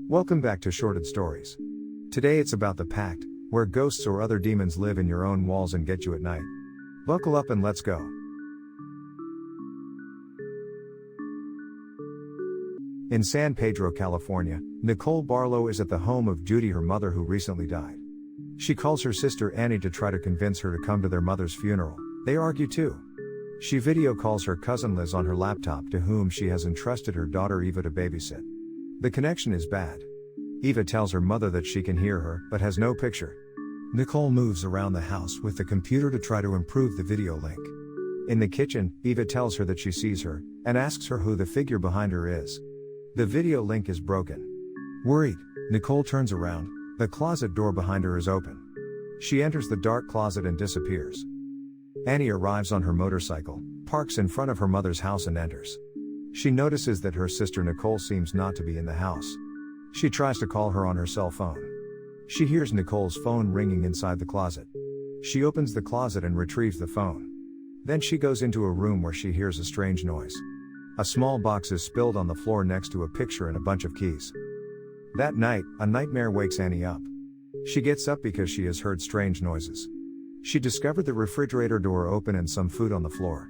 Welcome back to Shorted Stories. Today it's about the Pact, where ghosts or other demons live in your own walls and get you at night. Buckle up and let's go. In San Pedro, California, Nicole Barlow is at the home of Judy, her mother who recently died. She calls her sister Annie to try to convince her to come to their mother's funeral. They argue too. She video calls her cousin Liz on her laptop, to whom she has entrusted her daughter Eva to babysit. The connection is bad. Eva tells her mother that she can hear her, but has no picture. Nicole moves around the house with the computer to try to improve the video link. In the kitchen, Eva tells her that she sees her, and asks her who the figure behind her is. The video link is broken. Worried, Nicole turns around. The closet door behind her is open. She enters the dark closet and disappears. Annie arrives on her motorcycle, parks in front of her mother's house and enters. She notices that her sister Nicole seems not to be in the house. She tries to call her on her cell phone. She hears Nicole's phone ringing inside the closet. She opens the closet and retrieves the phone. Then she goes into a room where she hears a strange noise. A small box is spilled on the floor next to a picture and a bunch of keys. That night, a nightmare wakes Annie up. She gets up because she has heard strange noises. She discovered the refrigerator door open and some food on the floor.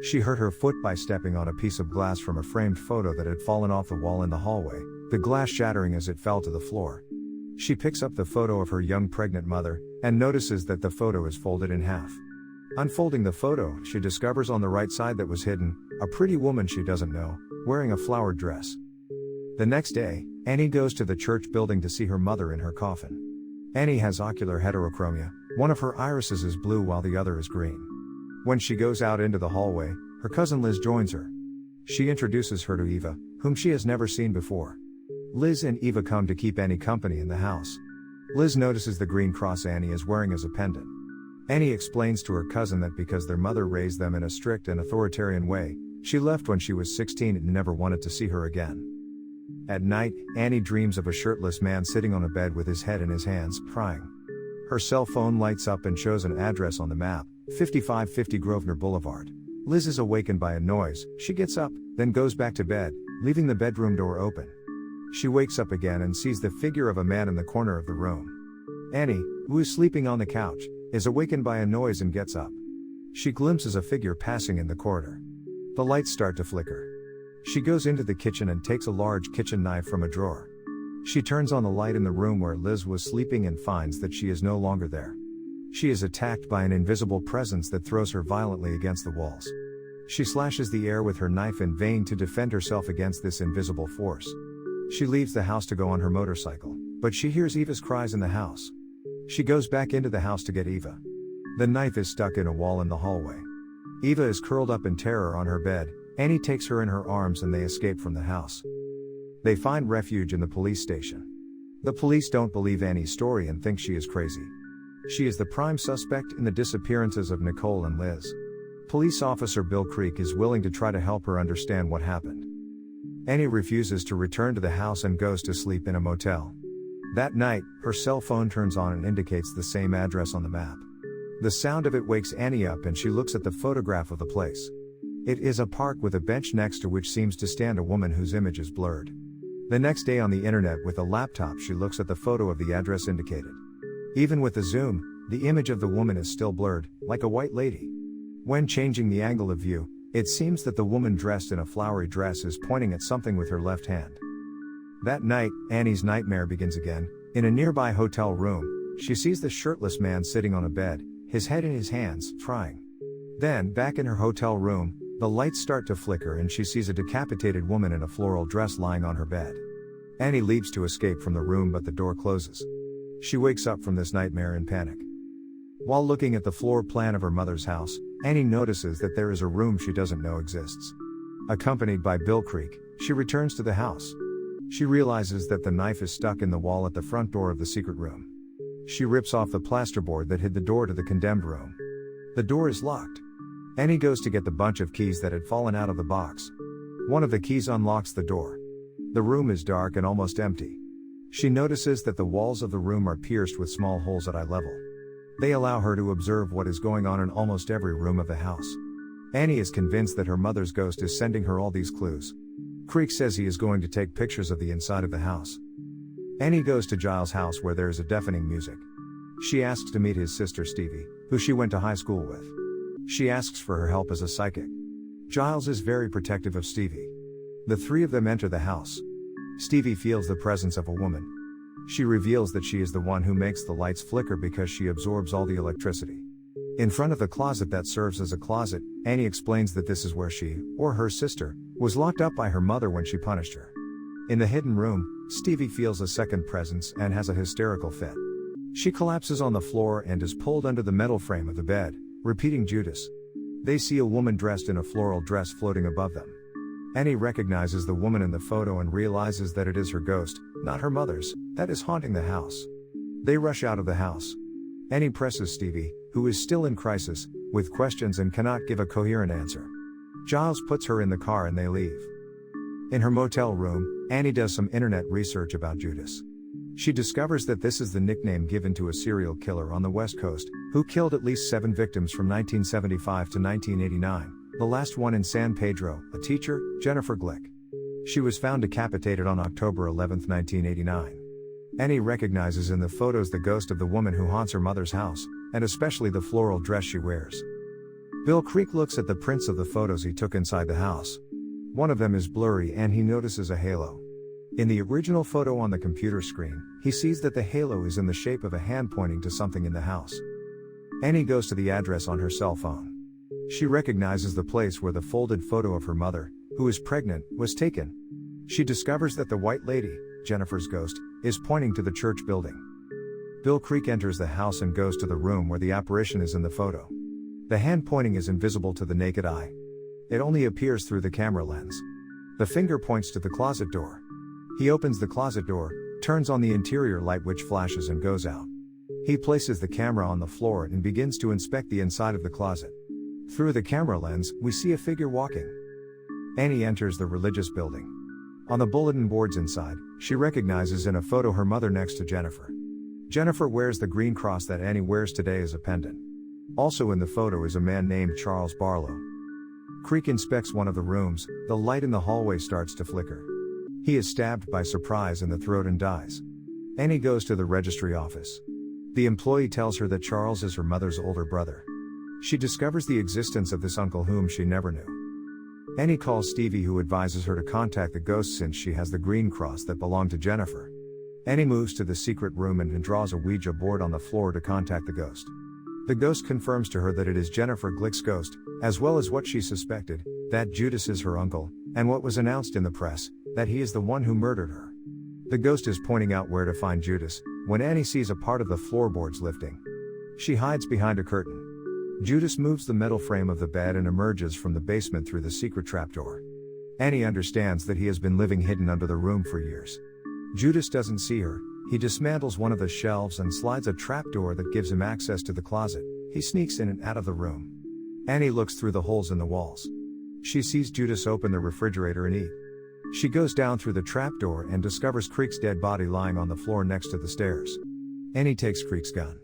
She hurt her foot by stepping on a piece of glass from a framed photo that had fallen off the wall in the hallway, the glass shattering as it fell to the floor. She picks up the photo of her young pregnant mother, and notices that the photo is folded in half. Unfolding the photo, she discovers on the right side that was hidden, a pretty woman she doesn't know, wearing a flowered dress. The next day, Annie goes to the church building to see her mother in her coffin. Annie has ocular heterochromia, one of her irises is blue while the other is green. When she goes out into the hallway, her cousin Liz joins her. She introduces her to Eva, whom she has never seen before. Liz and Eva come to keep Annie company in the house. Liz notices the green cross Annie is wearing as a pendant. Annie explains to her cousin that because their mother raised them in a strict and authoritarian way, she left when she was 16 and never wanted to see her again. At night, Annie dreams of a shirtless man sitting on a bed with his head in his hands, crying. Her cell phone lights up and shows an address on the map, 5550 Grosvenor Boulevard. Liz is awakened by a noise. She gets up, then goes back to bed, leaving the bedroom door open. She wakes up again and sees the figure of a man in the corner of the room. Annie, who is sleeping on the couch, is awakened by a noise and gets up. She glimpses a figure passing in the corridor. The lights start to flicker. She goes into the kitchen and takes a large kitchen knife from a drawer. She turns on the light in the room where Liz was sleeping and finds that she is no longer there. She is attacked by an invisible presence that throws her violently against the walls. She slashes the air with her knife in vain to defend herself against this invisible force. She leaves the house to go on her motorcycle, but she hears Eva's cries in the house. She goes back into the house to get Eva. The knife is stuck in a wall in the hallway. Eva is curled up in terror on her bed. Annie takes her in her arms and they escape from the house. They find refuge in the police station. The police don't believe Annie's story and think she is crazy. She is the prime suspect in the disappearances of Nicole and Liz. Police officer Bill Creek is willing to try to help her understand what happened. Annie refuses to return to the house and goes to sleep in a motel. That night, her cell phone turns on and indicates the same address on the map. The sound of it wakes Annie up and she looks at the photograph of the place. It is a park with a bench next to which seems to stand a woman whose image is blurred. The next day on the internet with a laptop she looks at the photo of the address indicated. Even with the zoom, the image of the woman is still blurred, like a white lady. When changing the angle of view, it seems that the woman dressed in a flowery dress is pointing at something with her left hand. That night, Annie's nightmare begins again. In a nearby hotel room, she sees the shirtless man sitting on a bed, his head in his hands, crying. Then, back in her hotel room, the lights start to flicker and she sees a decapitated woman in a floral dress lying on her bed. Annie leaves to escape from the room but the door closes. She wakes up from this nightmare in panic. While looking at the floor plan of her mother's house, Annie notices that there is a room she doesn't know exists. Accompanied by Bill Creek, she returns to the house. She realizes that the knife is stuck in the wall at the front door of the secret room. She rips off the plasterboard that hid the door to the condemned room. The door is locked. Annie goes to get the bunch of keys that had fallen out of the box. One of the keys unlocks the door. The room is dark and almost empty. She notices that the walls of the room are pierced with small holes at eye level. They allow her to observe what is going on in almost every room of the house. Annie is convinced that her mother's ghost is sending her all these clues. Creek says he is going to take pictures of the inside of the house. Annie goes to Giles' house where there is a deafening music. She asks to meet his sister Stevie, who she went to high school with. She asks for her help as a psychic. Giles is very protective of Stevie. The three of them enter the house. Stevie feels the presence of a woman. She reveals that she is the one who makes the lights flicker because she absorbs all the electricity. In front of the closet that serves as a closet, Annie explains that this is where she, or her sister, was locked up by her mother when she punished her. In the hidden room, Stevie feels a second presence and has a hysterical fit. She collapses on the floor and is pulled under the metal frame of the bed, repeating Judas. They see a woman dressed in a floral dress floating above them. Annie recognizes the woman in the photo and realizes that it is her ghost, not her mother's, that is haunting the house. They rush out of the house. Annie presses Stevie, who is still in crisis, with questions and cannot give a coherent answer. Giles puts her in the car and they leave. In her motel room, Annie does some internet research about Judas. She discovers that this is the nickname given to a serial killer on the West Coast, who killed at least 7 victims from 1975 to 1989, the last one in San Pedro, a teacher, Jennifer Glick. She was found decapitated on October 11, 1989. Annie recognizes in the photos the ghost of the woman who haunts her mother's house, and especially the floral dress she wears. Bill Creek looks at the prints of the photos he took inside the house. One of them is blurry and he notices a halo. In the original photo on the computer screen, he sees that the halo is in the shape of a hand pointing to something in the house. Annie goes to the address on her cell phone. She recognizes the place where the folded photo of her mother, who is pregnant, was taken. She discovers that the white lady, Jennifer's ghost, is pointing to the church building. Bill Creek enters the house and goes to the room where the apparition is in the photo. The hand pointing is invisible to the naked eye. It only appears through the camera lens. The finger points to the closet door. He opens the closet door, turns on the interior light which flashes and goes out. He places the camera on the floor and begins to inspect the inside of the closet. Through the camera lens, we see a figure walking. Annie enters the religious building. On the bulletin boards inside, she recognizes in a photo her mother next to Jennifer. Jennifer wears the green cross that Annie wears today as a pendant. Also in the photo is a man named Charles Barlow. Creek inspects one of the rooms. The light in the hallway starts to flicker. He is stabbed by surprise in the throat and dies. Annie goes to the registry office. The employee tells her that Charles is her mother's older brother. She discovers the existence of this uncle whom she never knew. Annie calls Stevie, who advises her to contact the ghost since she has the green cross that belonged to Jennifer. Annie moves to the secret room and draws a Ouija board on the floor to contact the ghost. The ghost confirms to her that it is Jennifer Glick's ghost, as well as what she suspected, that Judas is her uncle, and what was announced in the press, that he is the one who murdered her. The ghost is pointing out where to find Judas, when Annie sees a part of the floorboards lifting. She hides behind a curtain. Judas moves the metal frame of the bed and emerges from the basement through the secret trapdoor. Annie understands that he has been living hidden under the room for years. Judas doesn't see her. He dismantles one of the shelves and slides a trapdoor that gives him access to the closet. He sneaks in and out of the room. Annie looks through the holes in the walls. She sees Judas open the refrigerator and eat. She goes down through the trapdoor and discovers Creek's dead body lying on the floor next to the stairs. Annie takes Creek's gun.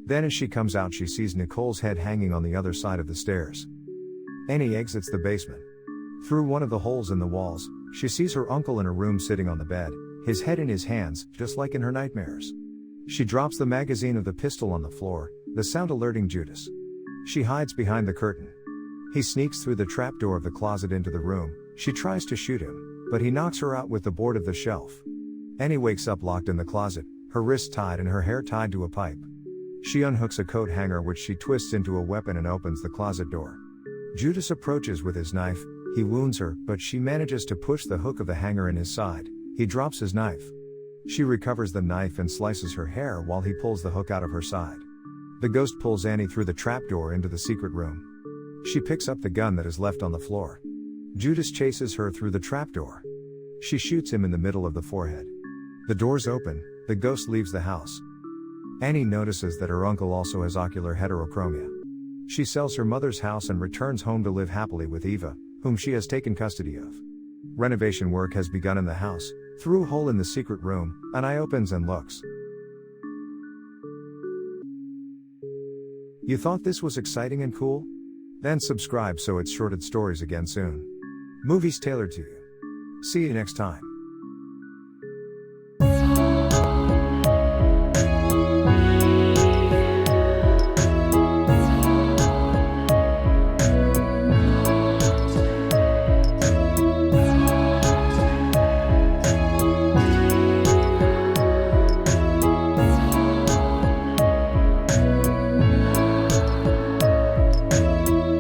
Then as she comes out, she sees Nicole's head hanging on the other side of the stairs. Annie exits the basement. Through one of the holes in the walls, she sees her uncle in a room sitting on the bed, his head in his hands, just like in her nightmares. She drops the magazine of the pistol on the floor, the sound alerting Judas. She hides behind the curtain. He sneaks through the trapdoor of the closet into the room. She tries to shoot him, but he knocks her out with the board of the shelf. Annie wakes up locked in the closet, her wrists tied and her hair tied to a pipe. She unhooks a coat hanger which she twists into a weapon and opens the closet door. Judas approaches with his knife. He wounds her, but she manages to push the hook of the hanger in his side. He drops his knife. She recovers the knife and slices her hair while he pulls the hook out of her side. The ghost pulls Annie through the trapdoor into the secret room. She picks up the gun that is left on the floor. Judas chases her through the trapdoor. She shoots him in the middle of the forehead. The doors open. The ghost leaves the house. Annie notices that her uncle also has ocular heterochromia. She sells her mother's house and returns home to live happily with Eva, whom she has taken custody of. Renovation work has begun in the house. Through a hole in the secret room, an eye opens and looks. You thought this was exciting and cool? Then subscribe so it's shorted stories again soon. Movies tailored to you. See you next time.